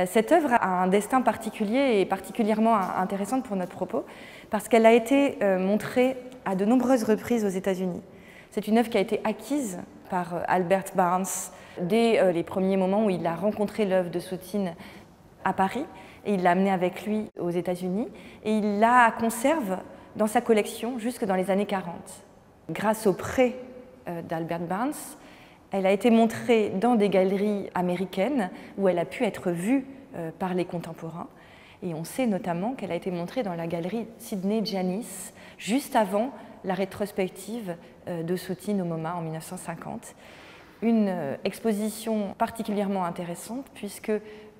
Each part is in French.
Cette œuvre a un destin particulier et particulièrement intéressante pour notre propos parce qu'elle a été montrée à de nombreuses reprises aux États-Unis. C'est une œuvre qui a été acquise par Albert Barnes dès les premiers moments où il a rencontré l'œuvre de Soutine à Paris et il l'a amenée avec lui aux États-Unis et il la conserve dans sa collection jusque dans les années 40. Grâce au prêt d'Albert Barnes, elle a été montrée dans des galeries américaines où elle a pu être vue par les contemporains. Et on sait notamment qu'elle a été montrée dans la galerie Sidney Janis juste avant la rétrospective de Soutine au MoMA en 1950. Une exposition particulièrement intéressante puisque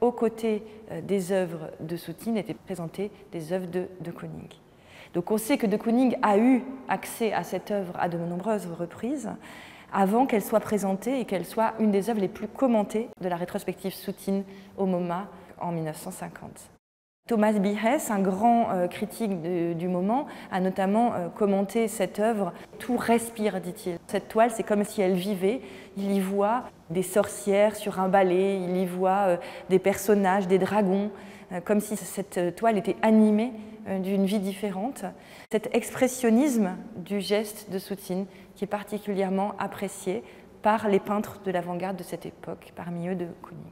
aux côtés des œuvres de Soutine étaient présentées des œuvres de De Kooning. Donc on sait que De Kooning a eu accès à cette œuvre à de nombreuses reprises avant qu'elle soit présentée et qu'elle soit une des œuvres les plus commentées de la rétrospective Soutine au MoMA en 1950. Thomas B. Hess, un grand critique du moment, a notamment commenté cette œuvre. Tout respire, dit-il. Cette toile, c'est comme si elle vivait. Il y voit des sorcières sur un balai, il y voit des personnages, des dragons, comme si cette toile était animée d'une vie différente. Cet expressionnisme du geste de Soutine qui est particulièrement apprécié par les peintres de l'avant-garde de cette époque, parmi eux De Kooning.